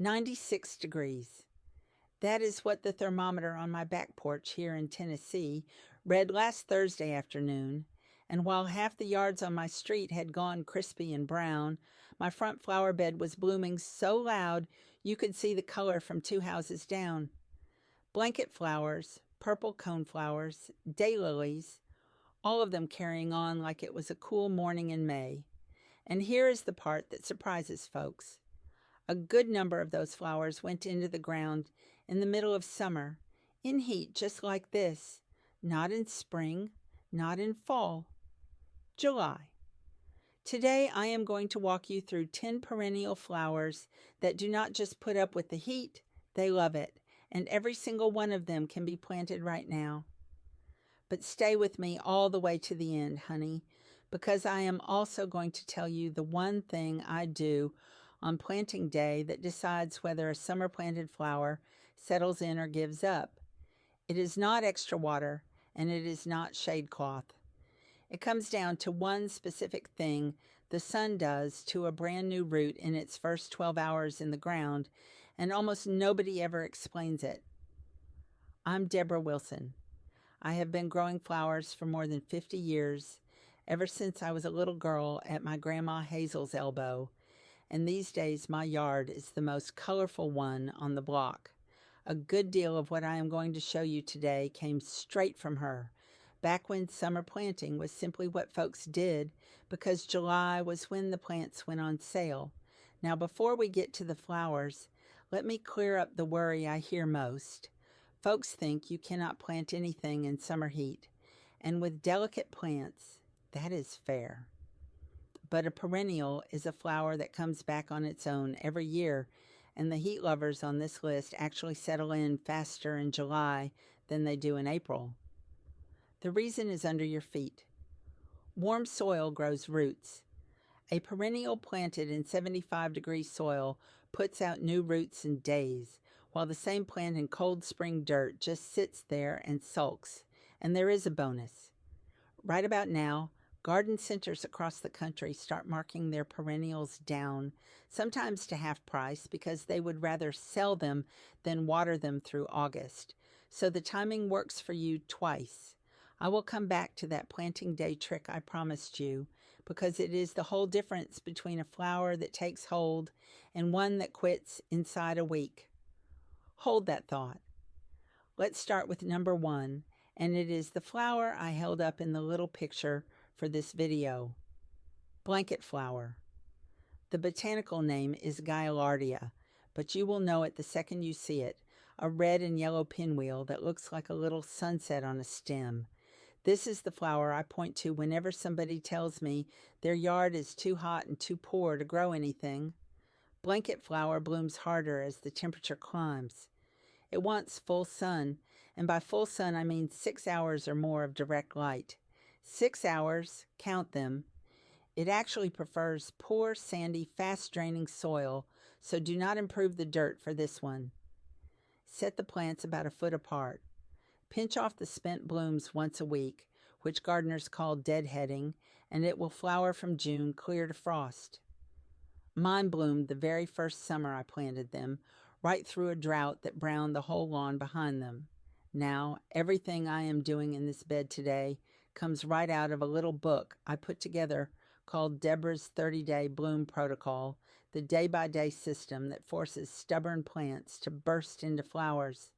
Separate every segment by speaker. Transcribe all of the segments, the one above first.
Speaker 1: 96 degrees. That is what the thermometer on my back porch here in Tennessee read last Thursday afternoon, and while half the yards on my street had gone crispy and brown, my front flower bed was blooming so loud you could see the color from 2 houses down. Blanket flowers, purple coneflowers, daylilies, all of them carrying on like it was a cool morning in May. And here is the part that surprises folks. A good number of those flowers went into the ground in the middle of summer, in heat just like this, not in spring, not in fall. July. Today I am going to walk you through 10 perennial flowers that do not just put up with the heat, they love it, and every single one of them can be planted right now. But stay with me all the way to the end, honey, because I am also going to tell you the one thing I do on planting day that decides whether a summer planted flower settles in or gives up. It is not extra water, and it is not shade cloth. It comes down to one specific thing the sun does to a brand new root in its first 12 hours in the ground, and almost nobody ever explains it. I'm Debra Wilson. I have been growing flowers for more than 50 years, ever since I was a little girl at my Grandma Hazel's elbow, and these days my yard is the most colorful one on the block. A good deal of what I am going to show you today came straight from her, back when summer planting was simply what folks did because July was when the plants went on sale. Now, before we get to the flowers, let me clear up the worry I hear most. Folks think you cannot plant anything in summer heat, and with delicate plants, that is fair. But a perennial is a flower that comes back on its own every year, and the heat lovers on this list actually settle in faster in July than they do in April. The reason is under your feet. Warm soil grows roots. A perennial planted in 75-degree soil puts out new roots in days, while the same plant in cold spring dirt just sits there and sulks. And there is a bonus. Right about now, garden centers across the country start marking their perennials down, sometimes to half price because they would rather sell them than water them through August. So the timing works for you twice. I will come back to that planting day trick I promised you, because it is the whole difference between a flower that takes hold and one that quits inside a week. Hold that thought. Let's start with number 1, and it is the flower I held up in the little picture for this video. Blanket flower. The botanical name is Gaillardia, but you will know it the second you see it, a red and yellow pinwheel that looks like a little sunset on a stem. This is the flower I point to whenever somebody tells me their yard is too hot and too poor to grow anything. Blanket flower blooms harder as the temperature climbs. It wants full sun, and by full sun I mean 6 hours or more of direct light. 6 hours, count them. It actually prefers poor, sandy, fast-draining soil, so do not improve the dirt for this one. Set the plants about a foot apart. Pinch off the spent blooms once a week, which gardeners call deadheading, and it will flower from June clear to frost. Mine bloomed the very first summer I planted them, right through a drought that browned the whole lawn behind them. Now, everything I am doing in this bed today comes right out of a little book I put together called Debra's 30-Day Bloom Protocol, the day-by-day system that forces stubborn plants to burst into flowers.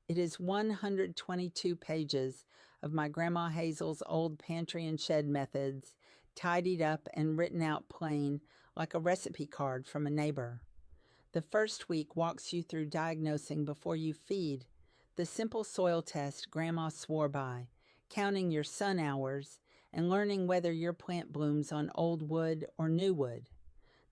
Speaker 1: It is 122 pages of my Grandma Hazel's old pantry and shed methods, tidied up and written out plain like a recipe card from a neighbor. The first week walks you through diagnosing before you feed, the simple soil test Grandma swore by, counting your sun hours, and learning whether your plant blooms on old wood or new wood.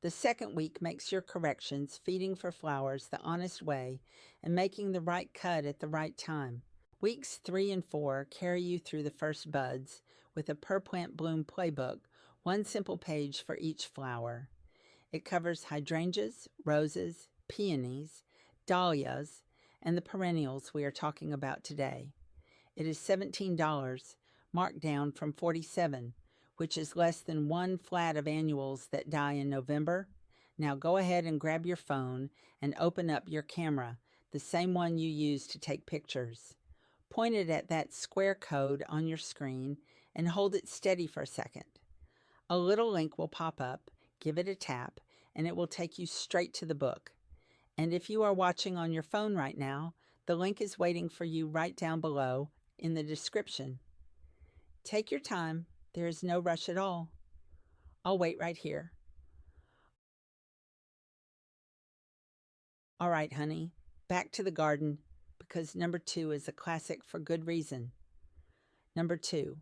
Speaker 1: The second week makes your corrections, feeding for flowers the honest way, and making the right cut at the right time. Weeks 3 and 4 carry you through the first buds with a per plant bloom playbook, one simple page for each flower. It covers hydrangeas, roses, peonies, dahlias, and the perennials we are talking about today. It is $17, marked down from $47, which is less than one flat of annuals that die in November. Now go ahead and grab your phone and open up your camera, the same one you use to take pictures. Point it at that square code on your screen and hold it steady for a second. A little link will pop up, give it a tap, and it will take you straight to the book. And if you are watching on your phone right now, the link is waiting for you right down below in the description. Take your time. There is no rush at all. I'll wait right here. All right, honey, back to the garden, because number 2 is a classic for good reason. Number 2,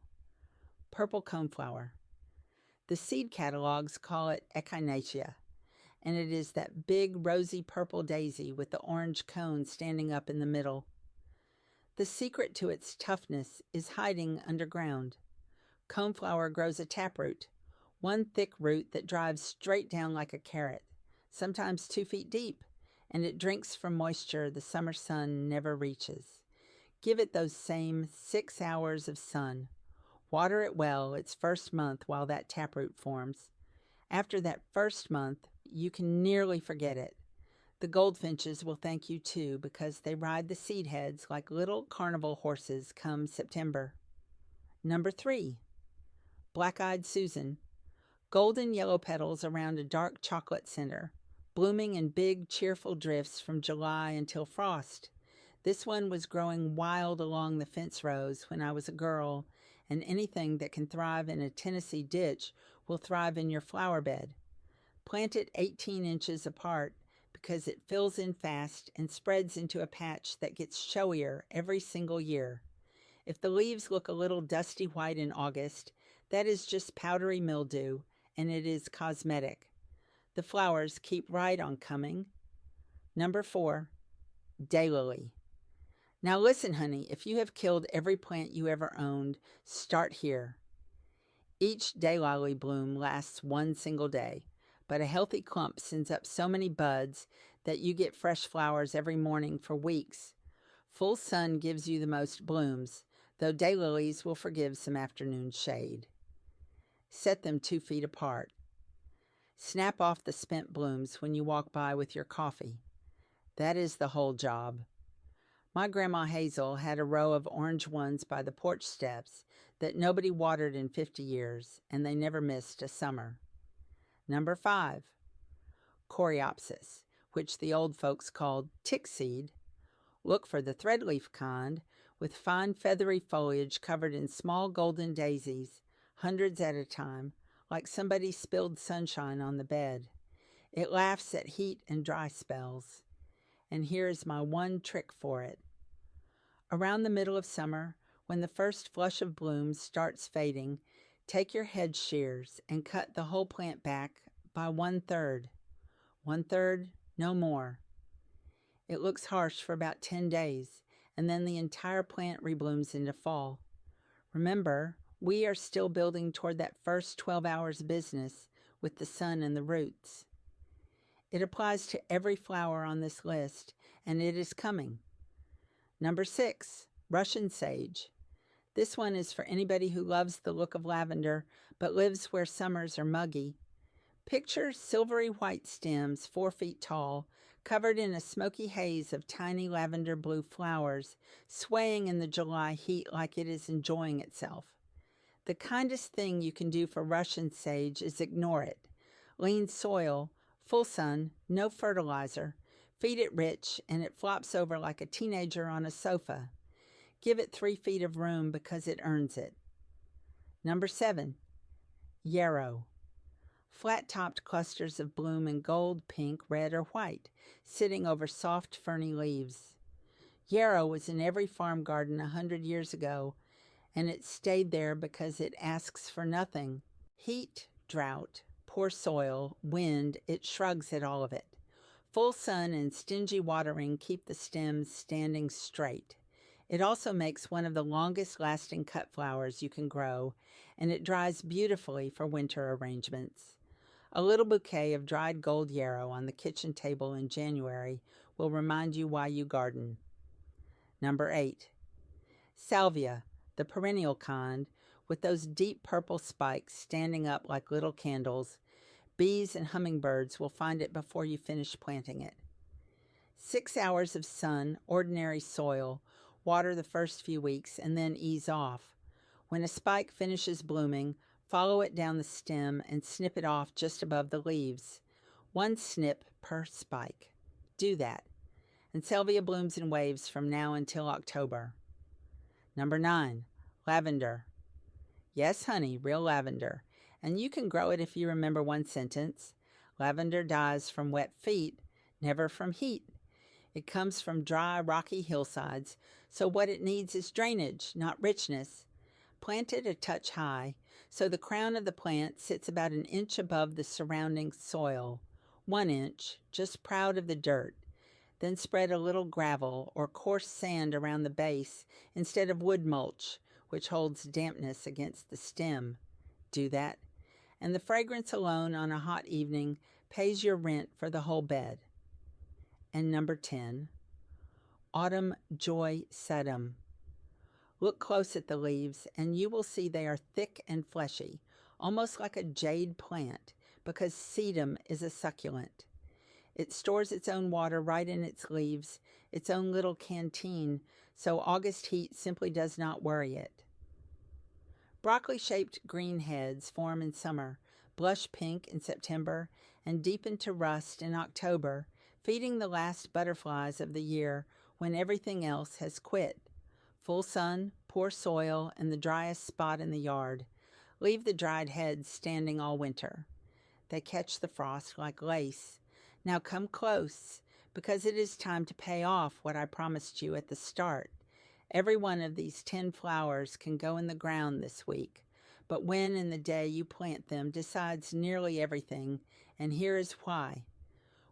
Speaker 1: purple coneflower. The seed catalogs call it echinacea, and it is that big rosy purple daisy with the orange cone standing up in the middle. The secret to its toughness is hiding underground. Coneflower grows a taproot, one thick root that drives straight down like a carrot, sometimes 2 feet deep, and it drinks from moisture the summer sun never reaches. Give it those same 6 hours of sun. Water it well its first month while that taproot forms. After that first month, you can nearly forget it. The goldfinches will thank you too, because they ride the seed heads like little carnival horses come September. Number 3, black-eyed Susan. Golden yellow petals around a dark chocolate center, blooming in big, cheerful drifts from July until frost. This one was growing wild along the fence rows when I was a girl, and anything that can thrive in a Tennessee ditch will thrive in your flower bed. Plant it 18 inches apart because it fills in fast and spreads into a patch that gets showier every single year. If the leaves look a little dusty white in August, that is just powdery mildew, and it is cosmetic. The flowers keep right on coming. Number 4, daylily. Now listen, honey, if you have killed every plant you ever owned, start here. Each daylily bloom lasts one single day, but a healthy clump sends up so many buds that you get fresh flowers every morning for weeks. Full sun gives you the most blooms, though daylilies will forgive some afternoon shade. Set them 2 feet apart. Snap off the spent blooms when you walk by with your coffee. That is the whole job. My Grandma Hazel had a row of orange ones by the porch steps that nobody watered in 50 years, and they never missed a summer. Number 5, coreopsis, which the old folks called tick seed. Look for the threadleaf kind, with fine feathery foliage covered in small golden daisies, hundreds at a time, like somebody spilled sunshine on the bed. It laughs at heat and dry spells. And here is my one trick for it. Around the middle of summer, when the first flush of blooms starts fading, take your hedge shears and cut the whole plant back by 1/3. 1/3, no more. It looks harsh for about 10 days, and then the entire plant reblooms into fall. Remember, we are still building toward that first 12 hours business with the sun and the roots. It applies to every flower on this list, and it is coming. Number 6, Russian sage. This one is for anybody who loves the look of lavender but lives where summers are muggy. Picture silvery white stems 4 feet tall, covered in a smoky haze of tiny lavender blue flowers, swaying in the July heat like it is enjoying itself. The kindest thing you can do for Russian sage is ignore it. Lean soil, full sun, no fertilizer. Feed it rich, and it flops over like a teenager on a sofa. Give it 3 feet of room because it earns it. Number 7, yarrow. Flat-topped clusters of bloom in gold, pink, red, or white, sitting over soft, ferny leaves. Yarrow was in every farm garden 100 years ago, and it stayed there because it asks for nothing. Heat, drought, poor soil, wind, it shrugs at all of it. Full sun and stingy watering keep the stems standing straight. It also makes one of the longest-lasting cut flowers you can grow, and it dries beautifully for winter arrangements. A little bouquet of dried gold yarrow on the kitchen table in January will remind you why you garden. Number 8, salvia, the perennial kind, with those deep purple spikes standing up like little candles. Bees and hummingbirds will find it before you finish planting it. 6 hours of sun, ordinary soil, water the first few weeks, and then ease off. When a spike finishes blooming, follow it down the stem and snip it off just above the leaves. 1 snip per spike. Do that. And salvia blooms in waves from now until October. Number 9, lavender. Yes, honey, real lavender. And you can grow it if you remember one sentence. Lavender dies from wet feet, never from heat. It comes from dry, rocky hillsides, so what it needs is drainage, not richness. Plant it a touch high, so the crown of the plant sits about an inch above the surrounding soil. 1 inch, just proud of the dirt. Then spread a little gravel or coarse sand around the base instead of wood mulch, which holds dampness against the stem. Do that, and the fragrance alone on a hot evening pays your rent for the whole bed. And number 10, autumn joy sedum. Look close at the leaves, and you will see they are thick and fleshy, almost like a jade plant, because sedum is a succulent. It stores its own water right in its leaves, its own little canteen, so August heat simply does not worry it. Broccoli-shaped green heads form in summer, blush pink in September, and deepen to rust in October, feeding the last butterflies of the year when everything else has quit. Full sun, poor soil, and the driest spot in the yard. Leave the dried heads standing all winter. They catch the frost like lace. Now come close, because it is time to pay off what I promised you at the start. Every one of these 10 flowers can go in the ground this week, but when and the day you plant them decides nearly everything, and here is why.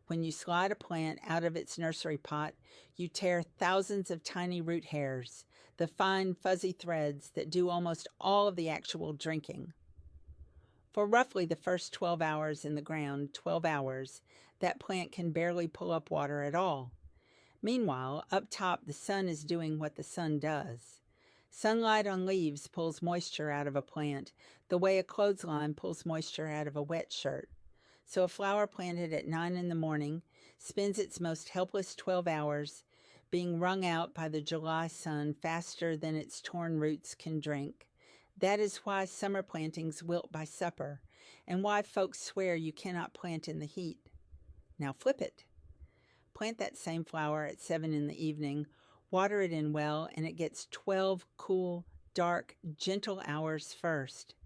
Speaker 1: When you slide a plant out of its nursery pot, you tear thousands of tiny root hairs, the fine fuzzy threads that do almost all of the actual drinking. For roughly the first 12 hours in the ground, 12 hours, that plant can barely pull up water at all. Meanwhile, up top, the sun is doing what the sun does. Sunlight on leaves pulls moisture out of a plant, the way a clothesline pulls moisture out of a wet shirt. So a flower planted at 9 in the morning spends its most helpless 12 hours being wrung out by the July sun faster than its torn roots can drink. That is why summer plantings wilt by supper, and why folks swear you cannot plant in the heat. Now flip it. Plant that same flower at 7 in the evening, water it in well, and it gets 12 cool, dark, gentle hours first.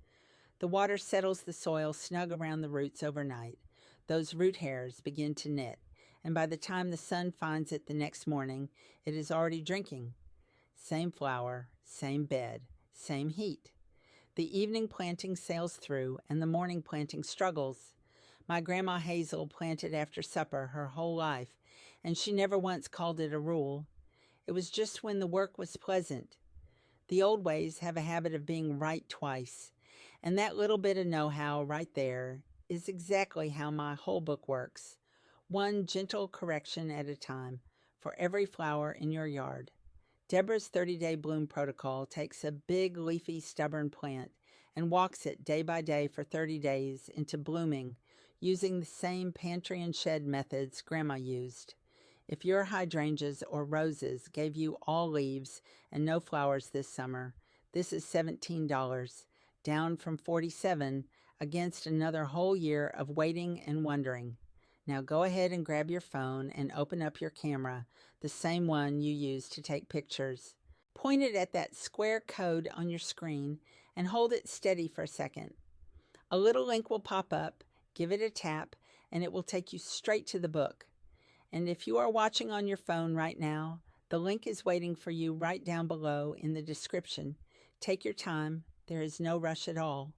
Speaker 1: The water settles the soil snug around the roots overnight. Those root hairs begin to knit, and by the time the sun finds it the next morning, it is already drinking. Same flower, same bed, same heat. The evening planting sails through, and the morning planting struggles. My Grandma Hazel planted after supper her whole life, and she never once called it a rule. It was just when the work was pleasant. The old ways have a habit of being right twice, and that little bit of know-how right there is exactly how my whole book works. 1 gentle correction at a time for every flower in your yard. Debra's 30-day bloom protocol takes a big, leafy, stubborn plant and walks it day by day for 30 days into blooming, using the same pantry and shed methods Grandma used. If your hydrangeas or roses gave you all leaves and no flowers this summer, this is $17, down from $47, against another whole year of waiting and wondering. Now go ahead and grab your phone and open up your camera, the same one you use to take pictures. Point it at that square code on your screen and hold it steady for a second. A little link will pop up, give it a tap, and it will take you straight to the book. And if you are watching on your phone right now, the link is waiting for you right down below in the description. Take your time. There is no rush at all.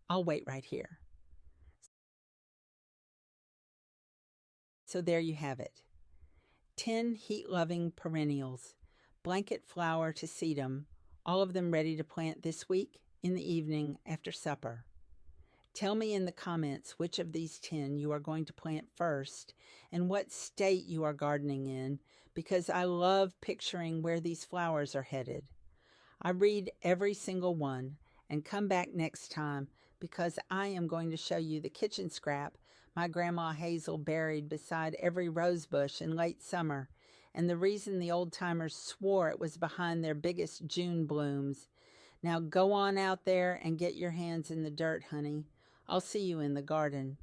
Speaker 1: I'll wait right here. So there you have it. 10 heat-loving perennials, blanket flower to sedum, all of them ready to plant this week in the evening after supper. Tell me in the comments which of these 10 you are going to plant first and what state you are gardening in, because I love picturing where these flowers are headed. I read every single one, and come back next time because I am going to show you the kitchen scrap my Grandma Hazel buried beside every rose bush in late summer, and the reason the old-timers swore it was behind their biggest June blooms. Now go on out there and get your hands in the dirt, honey. I'll see you in the garden.